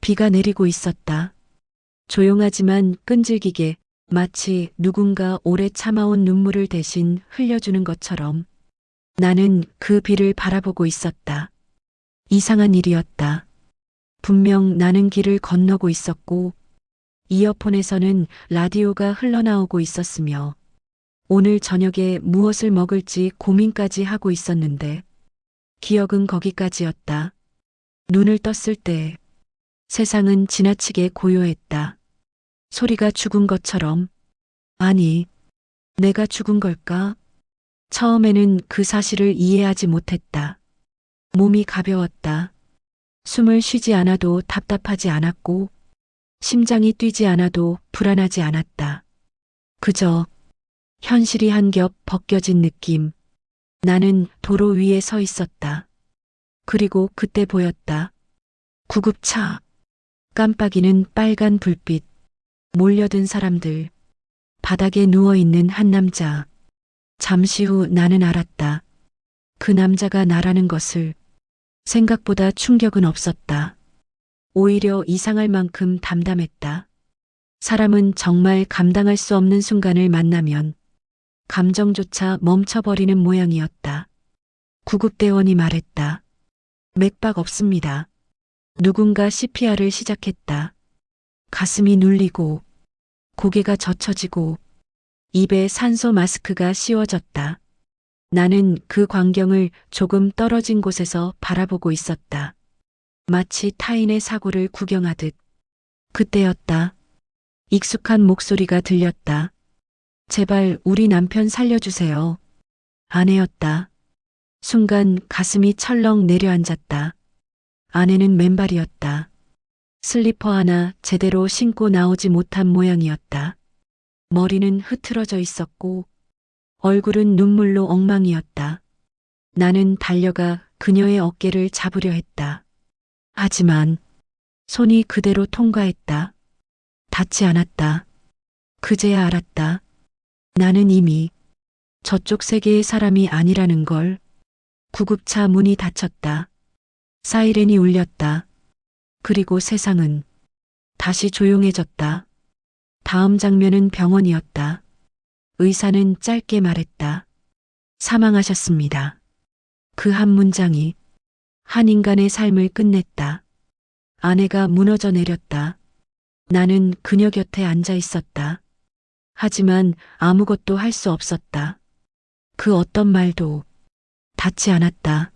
비가 내리고 있었다. 조용하지만 끈질기게 마치 누군가 오래 참아온 눈물을 대신 흘려주는 것처럼 나는 그 비를 바라보고 있었다. 이상한 일이었다. 분명 나는 길을 건너고 있었고 이어폰에서는 라디오가 흘러나오고 있었으며 오늘 저녁에 무엇을 먹을지 고민까지 하고 있었는데 기억은 거기까지였다. 눈을 떴을 때 세상은 지나치게 고요했다. 소리가 죽은 것처럼. 아니, 내가 죽은 걸까? 처음에는 그 사실을 이해하지 못했다. 몸이 가벼웠다. 숨을 쉬지 않아도 답답하지 않았고 심장이 뛰지 않아도 불안하지 않았다. 그저 현실이 한 겹 벗겨진 느낌. 나는 도로 위에 서 있었다. 그리고 그때 보였다. 구급차. 깜빡이는 빨간 불빛. 몰려든 사람들. 바닥에 누워있는 한 남자. 잠시 후 나는 알았다. 그 남자가 나라는 것을. 생각보다 충격은 없었다. 오히려 이상할 만큼 담담했다. 사람은 정말 감당할 수 없는 순간을 만나면 감정조차 멈춰버리는 모양이었다. 구급대원이 말했다. 맥박 없습니다. 누군가 CPR을 시작했다. 가슴이 눌리고 고개가 젖혀지고 입에 산소 마스크가 씌워졌다. 나는 그 광경을 조금 떨어진 곳에서 바라보고 있었다. 마치 타인의 사고를 구경하듯. 그때였다. 익숙한 목소리가 들렸다. 제발 우리 남편 살려주세요. 아내였다. 순간 가슴이 철렁 내려앉았다. 아내는 맨발이었다. 슬리퍼 하나 제대로 신고 나오지 못한 모양이었다. 머리는 흐트러져 있었고 얼굴은 눈물로 엉망이었다. 나는 달려가 그녀의 어깨를 잡으려 했다. 하지만 손이 그대로 통과했다. 닿지 않았다. 그제야 알았다. 나는 이미 저쪽 세계의 사람이 아니라는 걸. 구급차 문이 닫혔다. 사이렌이 울렸다. 그리고 세상은 다시 조용해졌다. 다음 장면은 병원이었다. 의사는 짧게 말했다. 사망하셨습니다. 그 한 문장이 한 인간의 삶을 끝냈다. 아내가 무너져 내렸다. 나는 그녀 곁에 앉아 있었다. 하지만 아무것도 할 수 없었다. 그 어떤 말도 닿지 않았다.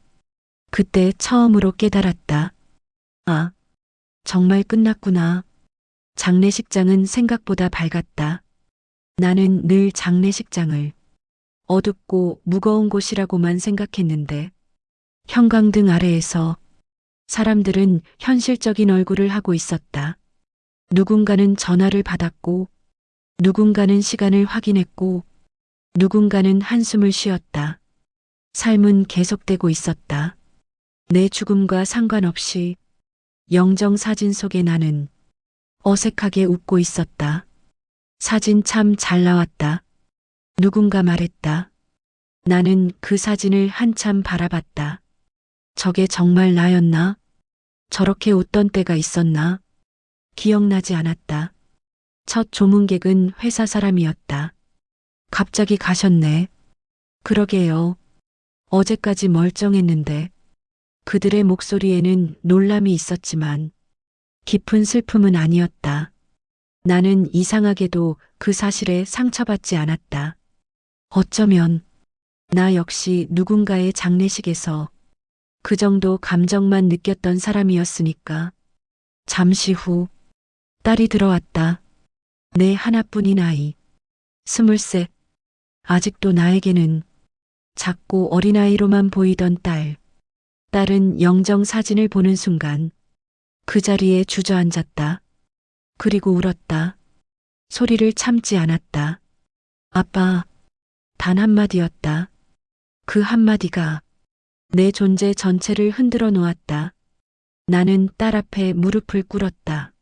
그때 처음으로 깨달았다. 아, 정말 끝났구나. 장례식장은 생각보다 밝았다. 나는 늘 장례식장을 어둡고 무거운 곳이라고만 생각했는데 형광등 아래에서 사람들은 현실적인 얼굴을 하고 있었다. 누군가는 전화를 받았고 누군가는 시간을 확인했고 누군가는 한숨을 쉬었다. 삶은 계속되고 있었다. 내 죽음과 상관없이 영정 사진 속에 나는 어색하게 웃고 있었다. 사진 참 잘 나왔다. 누군가 말했다. 나는 그 사진을 한참 바라봤다. 저게 정말 나였나? 저렇게 웃던 때가 있었나? 기억나지 않았다. 첫 조문객은 회사 사람이었다. 갑자기 가셨네. 그러게요. 어제까지 멀쩡했는데. 그들의 목소리에는 놀람이 있었지만 깊은 슬픔은 아니었다. 나는 이상하게도 그 사실에 상처받지 않았다. 어쩌면 나 역시 누군가의 장례식에서 그 정도 감정만 느꼈던 사람이었으니까. 잠시 후 딸이 들어왔다. 내 하나뿐인 아이. 23. 아직도 나에게는 작고 어린아이로만 보이던 딸. 딸은 영정 사진을 보는 순간 그 자리에 주저앉았다. 그리고 울었다. 소리를 참지 않았다. 아빠. 단 한마디였다. 그 한마디가 내 존재 전체를 흔들어 놓았다. 나는 딸 앞에 무릎을 꿇었다.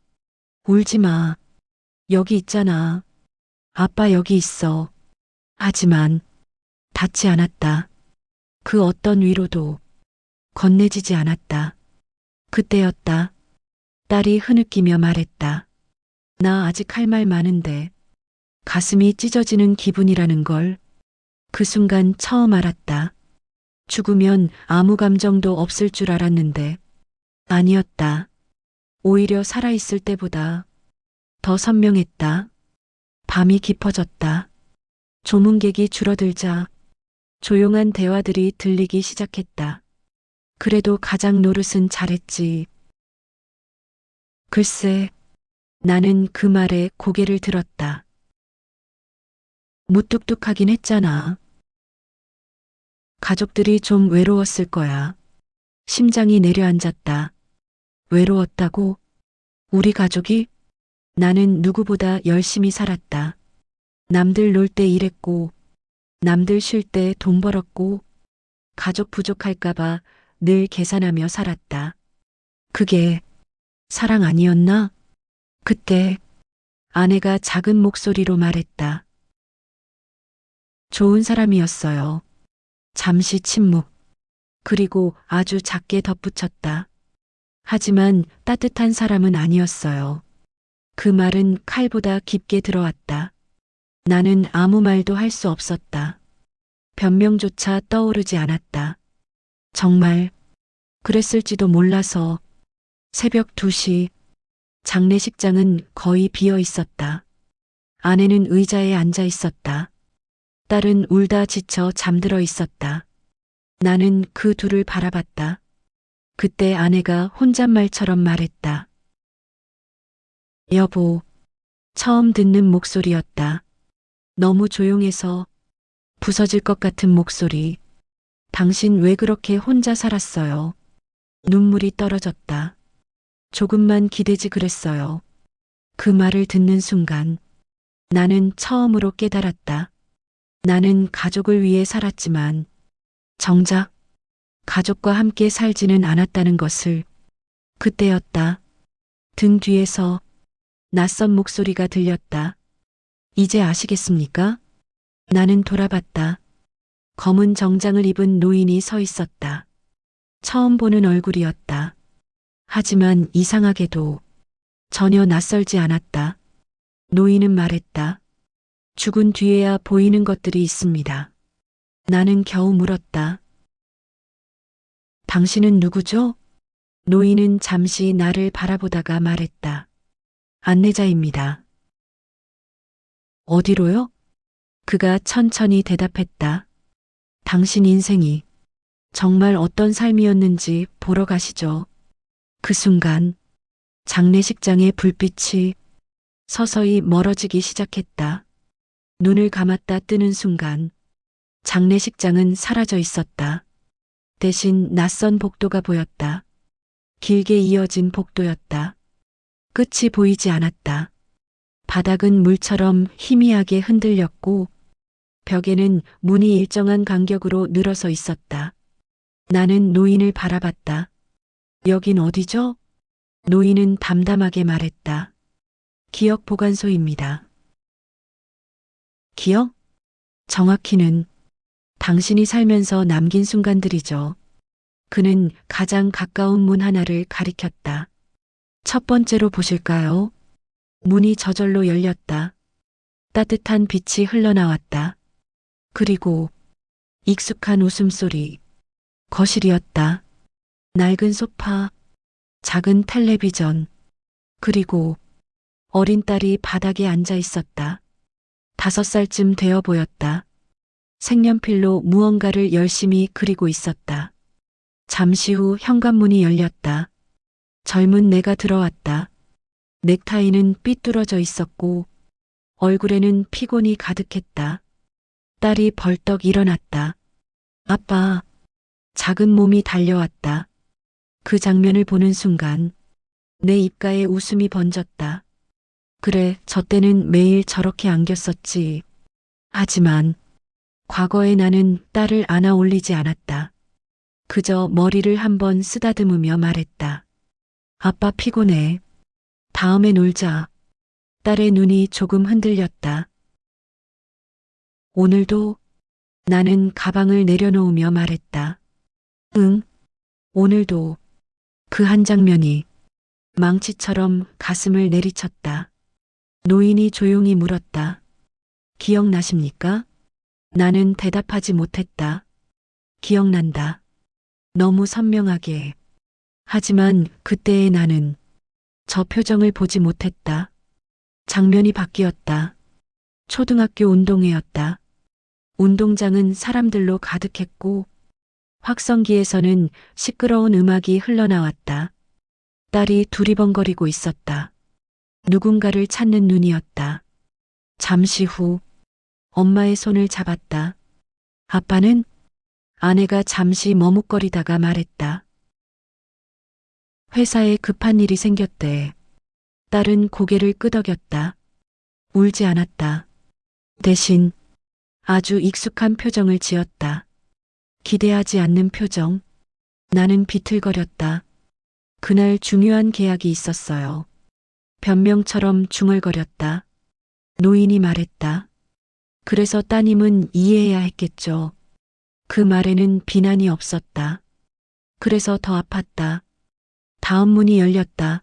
울지 마. 여기 있잖아. 아빠 여기 있어. 하지만 닿지 않았다. 그 어떤 위로도 건네지지 않았다. 그때였다. 딸이 흐느끼며 말했다. 나 아직 할 말 많은데. 가슴이 찢어지는 기분이라는 걸 그 순간 처음 알았다. 죽으면 아무 감정도 없을 줄 알았는데 아니었다. 오히려 살아있을 때보다 더 선명했다. 밤이 깊어졌다. 조문객이 줄어들자 조용한 대화들이 들리기 시작했다. 그래도 가장 노릇은 잘했지. 글쎄, 나는 그 말에 고개를 들었다. 무뚝뚝하긴 했잖아. 가족들이 좀 외로웠을 거야. 심장이 내려앉았다. 외로웠다고? 우리 가족이? 나는 누구보다 열심히 살았다. 남들 놀 때 일했고, 남들 쉴 때 돈 벌었고, 가족 부족할까봐 늘 계산하며 살았다. 그게 사랑 아니었나? 그때 아내가 작은 목소리로 말했다. 좋은 사람이었어요. 잠시 침묵. 그리고 아주 작게 덧붙였다. 하지만 따뜻한 사람은 아니었어요. 그 말은 칼보다 깊게 들어왔다. 나는 아무 말도 할 수 없었다. 변명조차 떠오르지 않았다. 정말 그랬을지도 몰라서. 새벽 2시 장례식장은 거의 비어 있었다. 아내는 의자에 앉아 있었다. 딸은 울다 지쳐 잠들어 있었다. 나는 그 둘을 바라봤다. 그때 아내가 혼잣말처럼 말했다. 여보, 처음 듣는 목소리였다. 너무 조용해서 부서질 것 같은 목소리. 당신 왜 그렇게 혼자 살았어요? 눈물이 떨어졌다. 조금만 기대지 그랬어요. 그 말을 듣는 순간 나는 처음으로 깨달았다. 나는 가족을 위해 살았지만 정작 가족과 함께 살지는 않았다는 것을. 그때였다. 등 뒤에서 낯선 목소리가 들렸다. 이제 아시겠습니까? 나는 돌아봤다. 검은 정장을 입은 노인이 서 있었다. 처음 보는 얼굴이었다. 하지만 이상하게도 전혀 낯설지 않았다. 노인은 말했다. 죽은 뒤에야 보이는 것들이 있습니다. 나는 겨우 물었다. 당신은 누구죠? 노인은 잠시 나를 바라보다가 말했다. 안내자입니다. 어디로요? 그가 천천히 대답했다. 당신 인생이 정말 어떤 삶이었는지 보러 가시죠. 그 순간 장례식장의 불빛이 서서히 멀어지기 시작했다. 눈을 감았다 뜨는 순간 장례식장은 사라져 있었다. 대신 낯선 복도가 보였다. 길게 이어진 복도였다. 끝이 보이지 않았다. 바닥은 물처럼 희미하게 흔들렸고 벽에는 문이 일정한 간격으로 늘어서 있었다. 나는 노인을 바라봤다. 여긴 어디죠? 노인은 담담하게 말했다. 기억 보관소입니다. 기억? 정확히는 당신이 살면서 남긴 순간들이죠. 그는 가장 가까운 문 하나를 가리켰다. 첫 번째로 보실까요? 문이 저절로 열렸다. 따뜻한 빛이 흘러나왔다. 그리고 익숙한 웃음소리. 거실이었다. 낡은 소파, 작은 텔레비전, 그리고 어린 딸이 바닥에 앉아 있었다. 5살쯤 되어 보였다. 색연필로 무언가를 열심히 그리고 있었다. 잠시 후 현관문이 열렸다. 젊은 내가 들어왔다. 넥타이는 삐뚤어져 있었고 얼굴에는 피곤이 가득했다. 딸이 벌떡 일어났다. 아빠. 작은 몸이 달려왔다. 그 장면을 보는 순간 내 입가에 웃음이 번졌다. 그래, 저 때는 매일 저렇게 안겼었지. 하지만 과거의 나는 딸을 안아 올리지 않았다. 그저 머리를 한번 쓰다듬으며 말했다. 아빠 피곤해. 다음에 놀자. 딸의 눈이 조금 흔들렸다. 오늘도? 나는 가방을 내려놓으며 말했다. 응, 오늘도. 그 한 장면이 망치처럼 가슴을 내리쳤다. 노인이 조용히 물었다. 기억나십니까? 나는 대답하지 못했다. 기억난다. 너무 선명하게. 하지만 그때의 나는 저 표정을 보지 못했다. 장면이 바뀌었다. 초등학교 운동회였다. 운동장은 사람들로 가득했고 확성기에서는 시끄러운 음악이 흘러나왔다. 딸이 두리번거리고 있었다. 누군가를 찾는 눈이었다. 잠시 후 엄마의 손을 잡았다. 아빠는? 아내가 잠시 머뭇거리다가 말했다. 회사에 급한 일이 생겼대. 딸은 고개를 끄덕였다. 울지 않았다. 대신 아주 익숙한 표정을 지었다. 기대하지 않는 표정. 나는 비틀거렸다. 그날 중요한 계약이 있었어요. 변명처럼 중얼거렸다. 노인이 말했다. 그래서 따님은 이해해야 했겠죠. 그 말에는 비난이 없었다. 그래서 더 아팠다. 다음 문이 열렸다.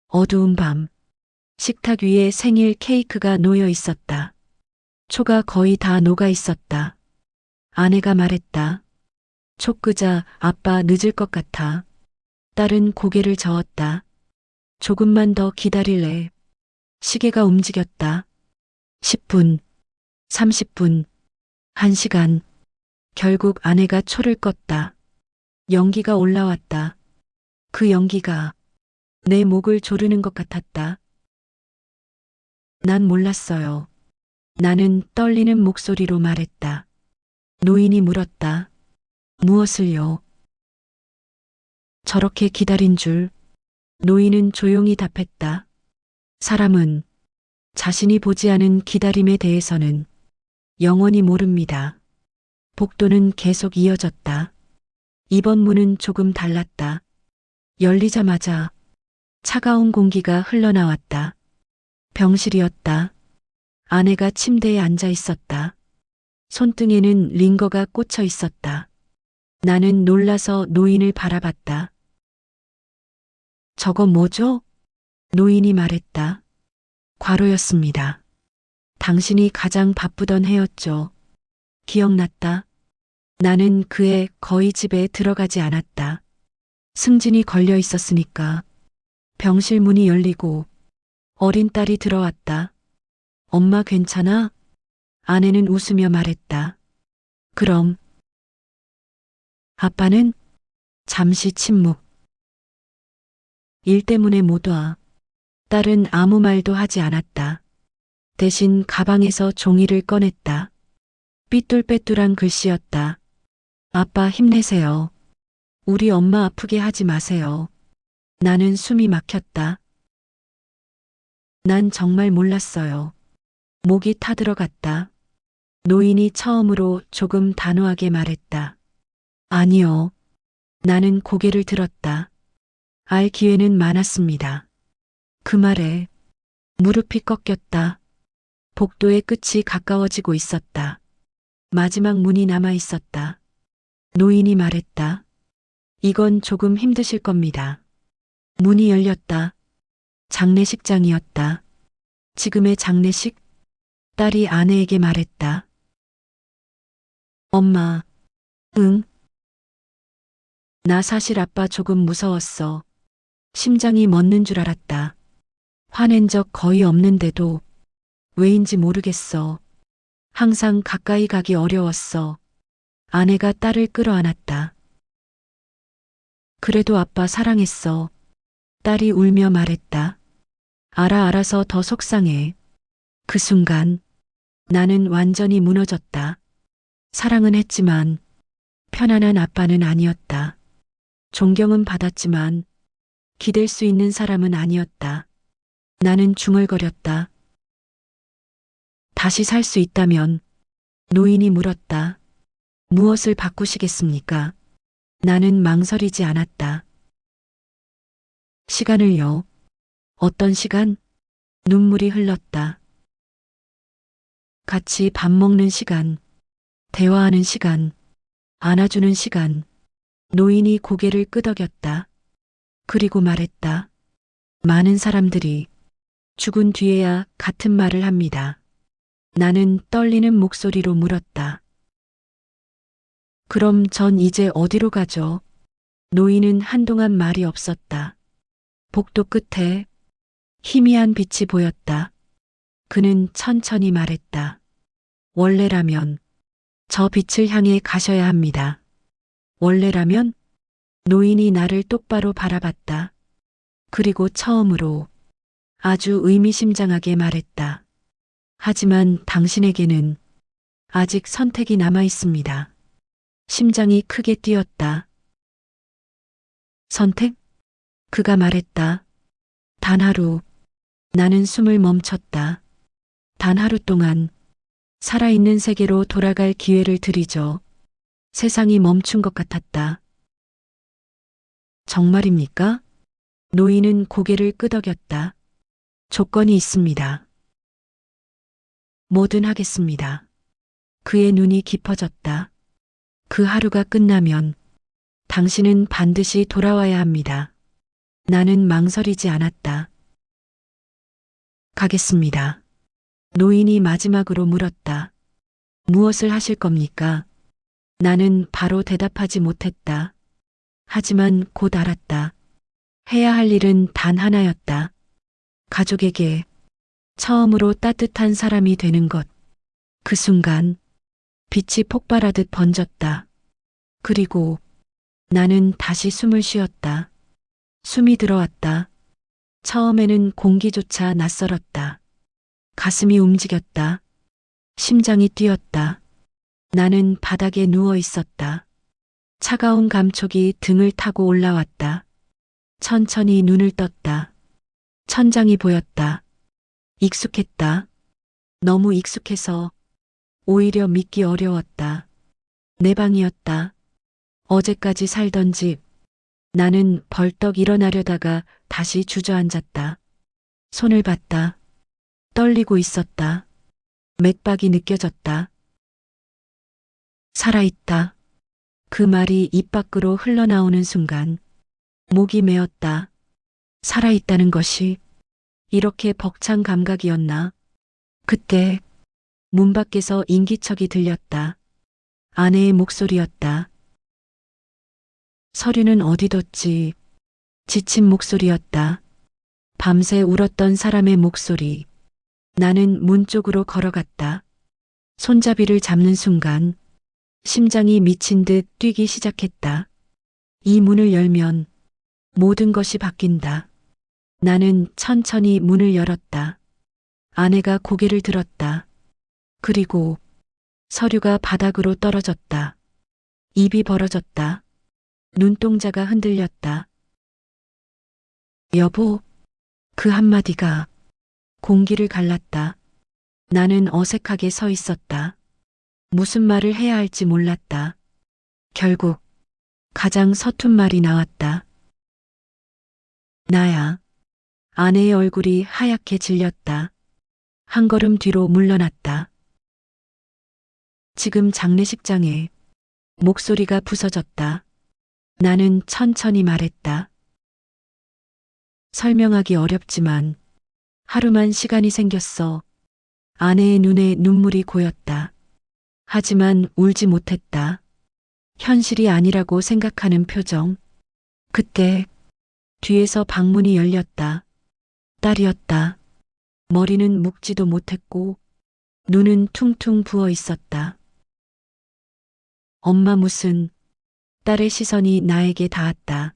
어두운 밤. 식탁 위에 생일 케이크가 놓여 있었다. 초가 거의 다 녹아 있었다. 아내가 말했다. 초 끄자, 아빠 늦을 것 같아. 딸은 고개를 저었다. 조금만 더 기다릴래. 시계가 움직였다. 10분, 30분, 1시간. 결국 아내가 초를 껐다. 연기가 올라왔다. 그 연기가 내 목을 조르는 것 같았다. 난 몰랐어요. 나는 떨리는 목소리로 말했다. 노인이 물었다. 무엇을요? 저렇게 기다린 줄. 노인은 조용히 답했다. 사람은 자신이 보지 않은 기다림에 대해서는 영원히 모릅니다. 복도는 계속 이어졌다. 이번 문은 조금 달랐다. 열리자마자 차가운 공기가 흘러나왔다. 병실이었다. 아내가 침대에 앉아 있었다. 손등에는 링거가 꽂혀 있었다. 나는 놀라서 노인을 바라봤다. 저거 뭐죠? 노인이 말했다. 과로였습니다. 당신이 가장 바쁘던 해였죠. 기억났다. 나는 그해 거의 집에 들어가지 않았다. 승진이 걸려 있었으니까. 병실 문이 열리고 어린 딸이 들어왔다. 엄마 괜찮아? 아내는 웃으며 말했다. 그럼. 아빠는? 잠시 침묵. 일 때문에 못 와. 딸은 아무 말도 하지 않았다. 대신 가방에서 종이를 꺼냈다. 삐뚤빼뚤한 글씨였다. 아빠 힘내세요. 우리 엄마 아프게 하지 마세요. 나는 숨이 막혔다. 난 정말 몰랐어요. 목이 타들어갔다. 노인이 처음으로 조금 단호하게 말했다. 아니요. 나는 고개를 들었다. 알 기회는 많았습니다. 그 말에 무릎이 꺾였다. 복도의 끝이 가까워지고 있었다. 마지막 문이 남아 있었다. 노인이 말했다. 이건 조금 힘드실 겁니다. 문이 열렸다. 장례식장이었다. 지금의 장례식? 딸이 아내에게 말했다. 엄마, 응? 나 사실 아빠 조금 무서웠어. 심장이 멎는 줄 알았다. 화낸 적 거의 없는데도 왜인지 모르겠어. 항상 가까이 가기 어려웠어. 아내가 딸을 끌어안았다. 그래도 아빠 사랑했어. 딸이 울며 말했다. 알아서 더 속상해. 그 순간 나는 완전히 무너졌다. 사랑은 했지만 편안한 아빠는 아니었다. 존경은 받았지만 기댈 수 있는 사람은 아니었다. 나는 중얼거렸다. 다시 살 수 있다면? 노인이 물었다. 무엇을 바꾸시겠습니까? 나는 망설이지 않았다. 시간을요. 어떤 시간? 눈물이 흘렀다. 같이 밥 먹는 시간, 대화하는 시간, 안아주는 시간. 노인이 고개를 끄덕였다. 그리고 말했다. 많은 사람들이 죽은 뒤에야 같은 말을 합니다. 나는 떨리는 목소리로 물었다. 그럼 전 이제 어디로 가죠? 노인은 한동안 말이 없었다. 복도 끝에 희미한 빛이 보였다. 그는 천천히 말했다. 원래라면 저 빛을 향해 가셔야 합니다. 원래라면? 노인이 나를 똑바로 바라봤다. 그리고 처음으로 아주 의미심장하게 말했다. 하지만 당신에게는 아직 선택이 남아 있습니다. 심장이 크게 뛰었다. 선택? 그가 말했다. 단 하루. 나는 숨을 멈췄다. 단 하루 동안 살아있는 세계로 돌아갈 기회를 드리죠. 세상이 멈춘 것 같았다. 정말입니까? 노인은 고개를 끄덕였다. 조건이 있습니다. 뭐든 하겠습니다. 그의 눈이 깊어졌다. 그 하루가 끝나면 당신은 반드시 돌아와야 합니다. 나는 망설이지 않았다. 가겠습니다. 노인이 마지막으로 물었다. 무엇을 하실 겁니까? 나는 바로 대답하지 못했다. 하지만 곧 알았다. 해야 할 일은 단 하나였다. 가족에게 처음으로 따뜻한 사람이 되는 것. 그 순간 빛이 폭발하듯 번졌다. 그리고 나는 다시 숨을 쉬었다. 숨이 들어왔다. 처음에는 공기조차 낯설었다. 가슴이 움직였다. 심장이 뛰었다. 나는 바닥에 누워 있었다. 차가운 감촉이 등을 타고 올라왔다. 천천히 눈을 떴다. 천장이 보였다. 익숙했다. 너무 익숙해서 오히려 믿기 어려웠다. 내 방이었다. 어제까지 살던 집. 나는 벌떡 일어나려다가 다시 주저앉았다. 손을 봤다. 떨리고 있었다. 맥박이 느껴졌다. 살아있다. 그 말이 입 밖으로 흘러나오는 순간 목이 메었다. 살아있다는 것이 이렇게 벅찬 감각이었나? 그때 문 밖에서 인기척이 들렸다. 아내의 목소리였다. 서류는 어디 뒀지? 지친 목소리였다. 밤새 울었던 사람의 목소리. 나는 문 쪽으로 걸어갔다. 손잡이를 잡는 순간 심장이 미친 듯 뛰기 시작했다. 이 문을 열면 모든 것이 바뀐다. 나는 천천히 문을 열었다. 아내가 고개를 들었다. 그리고 서류가 바닥으로 떨어졌다. 입이 벌어졌다. 눈동자가 흔들렸다. 여보, 그 한마디가 공기를 갈랐다. 나는 어색하게 서 있었다. 무슨 말을 해야 할지 몰랐다. 결국 가장 서툰 말이 나왔다. 나야. 아내의 얼굴이 하얗게 질렸다. 한 걸음 뒤로 물러났다. 지금 장례식장에 목소리가 부서졌다. 나는 천천히 말했다. 설명하기 어렵지만 하루만 시간이 생겼어. 아내의 눈에 눈물이 고였다. 하지만 울지 못했다. 현실이 아니라고 생각하는 표정. 그때 뒤에서 방문이 열렸다. 딸이었다. 머리는 묶지도 못했고 눈은 퉁퉁 부어 있었다. 엄마 무슨. 딸의 시선이 나에게 닿았다.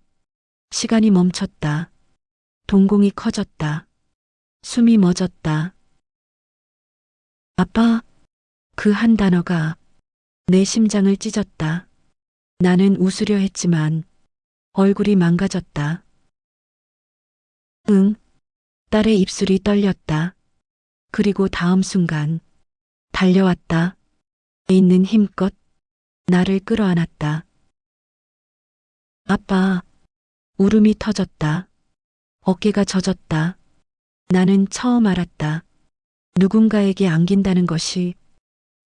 시간이 멈췄다. 동공이 커졌다. 숨이 멎었다. 아빠. 그 한 단어가 내 심장을 찢었다. 나는 웃으려 했지만 얼굴이 망가졌다. 응. 딸의 입술이 떨렸다. 그리고 다음 순간 달려왔다. 있는 힘껏 나를 끌어안았다. 아빠. 울음이 터졌다. 어깨가 젖었다. 나는 처음 알았다. 누군가에게 안긴다는 것이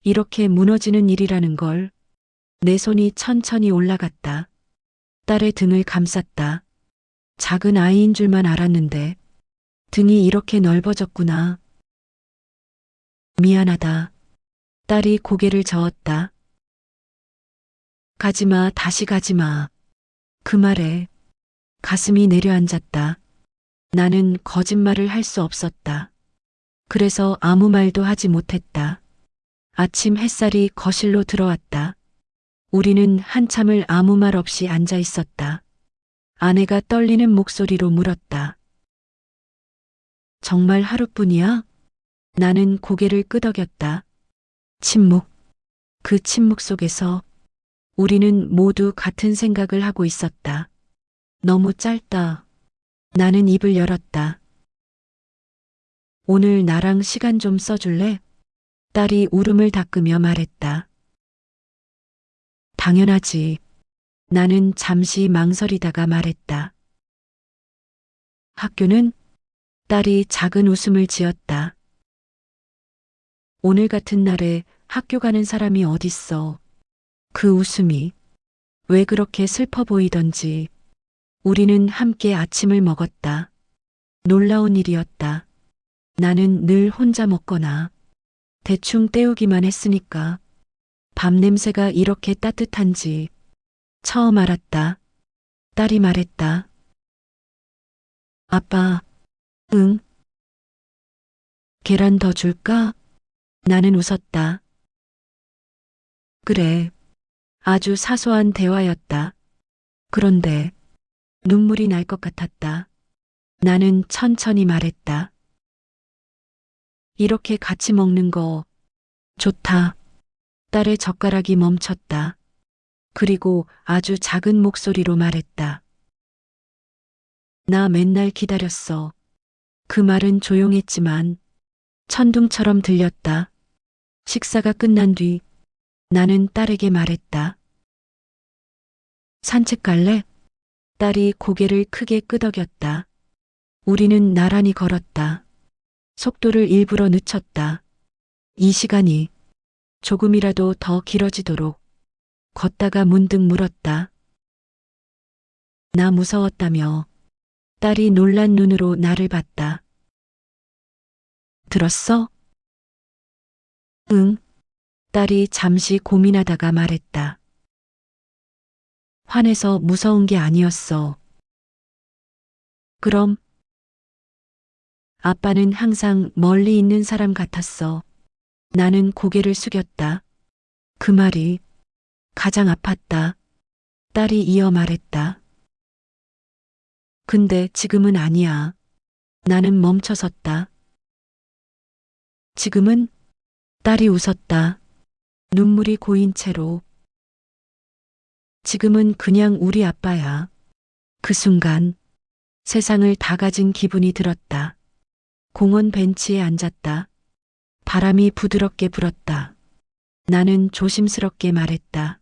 이렇게 무너지는 일이라는 걸. 내 손이 천천히 올라갔다. 딸의 등을 감쌌다. 작은 아이인 줄만 알았는데 등이 이렇게 넓어졌구나. 미안하다. 딸이 고개를 저었다. 가지마, 다시 가지마. 그 말에 가슴이 내려앉았다. 나는 거짓말을 할 수 없었다. 그래서 아무 말도 하지 못했다. 아침 햇살이 거실로 들어왔다. 우리는 한참을 아무 말 없이 앉아 있었다. 아내가 떨리는 목소리로 물었다. 정말 하루뿐이야? 나는 고개를 끄덕였다. 침묵. 그 침묵 속에서 우리는 모두 같은 생각을 하고 있었다. 너무 짧다. 나는 입을 열었다. 오늘 나랑 시간 좀 써줄래? 딸이 울음을 닦으며 말했다. 당연하지. 나는 잠시 망설이다가 말했다. 학교는? 딸이 작은 웃음을 지었다. 오늘 같은 날에 학교 가는 사람이 어딨어. 그 웃음이 왜 그렇게 슬퍼 보이던지 우리는 함께 아침을 먹었다. 놀라운 일이었다. 나는 늘 혼자 먹거나 대충 때우기만 했으니까 밥 냄새가 이렇게 따뜻한지 처음 알았다. 딸이 말했다. 아빠, 응? 계란 더 줄까? 나는 웃었다. 그래. 아주 사소한 대화였다. 그런데 눈물이 날 것 같았다. 나는 천천히 말했다. 이렇게 같이 먹는 거 좋다. 딸의 젓가락이 멈췄다. 그리고 아주 작은 목소리로 말했다. 나 맨날 기다렸어. 그 말은 조용했지만 천둥처럼 들렸다. 식사가 끝난 뒤 나는 딸에게 말했다. 산책 갈래? 딸이 고개를 크게 끄덕였다. 우리는 나란히 걸었다. 속도를 일부러 늦췄다. 이 시간이 조금이라도 더 길어지도록 걷다가 문득 물었다. 나 무서웠다며. 딸이 놀란 눈으로 나를 봤다. 들었어? 응. 딸이 잠시 고민하다가 말했다. 화내서 무서운 게 아니었어. 그럼? 아빠는 항상 멀리 있는 사람 같았어. 나는 고개를 숙였다. 그 말이 가장 아팠다. 딸이 이어 말했다. 근데 지금은 아니야. 나는 멈춰섰다. 지금은? 딸이 웃었다. 눈물이 고인 채로. 지금은 그냥 우리 아빠야. 그 순간 세상을 다 가진 기분이 들었다. 공원 벤치에 앉았다. 바람이 부드럽게 불었다. 나는 조심스럽게 말했다.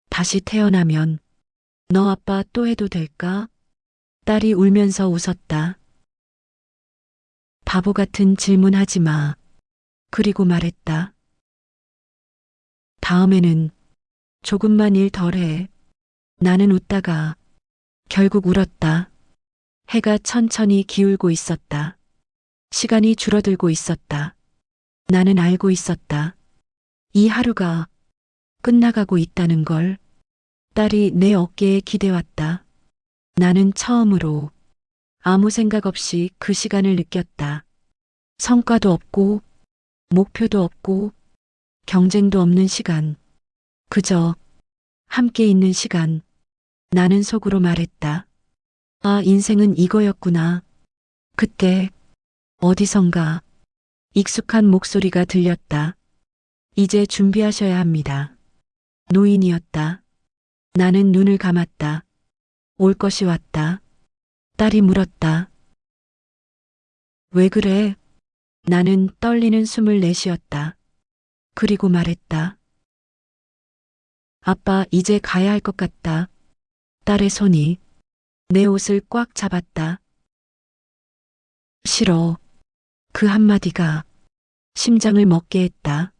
다시 태어나면 너 아빠 또 해도 될까? 딸이 울면서 웃었다. 바보 같은 질문하지 마. 그리고 말했다. 다음에는 조금만 일 덜해. 나는 웃다가 결국 울었다. 해가 천천히 기울고 있었다. 시간이 줄어들고 있었다. 나는 알고 있었다. 이 하루가 끝나가고 있다는 걸. 딸이 내 어깨에 기대왔다. 나는 처음으로 아무 생각 없이 그 시간을 느꼈다. 성과도 없고 목표도 없고 경쟁도 없는 시간. 그저 함께 있는 시간. 나는 속으로 말했다. 아, 인생은 이거였구나. 그때 어디선가 익숙한 목소리가 들렸다. 이제 준비하셔야 합니다. 노인이었다. 나는 눈을 감았다. 올 것이 왔다. 딸이 물었다. 왜 그래? 나는 떨리는 숨을 내쉬었다. 그리고 말했다. 아빠, 이제 가야 할 것 같다. 딸의 손이 내 옷을 꽉 잡았다. 싫어. 그 한마디가 심장을 먹게 했다.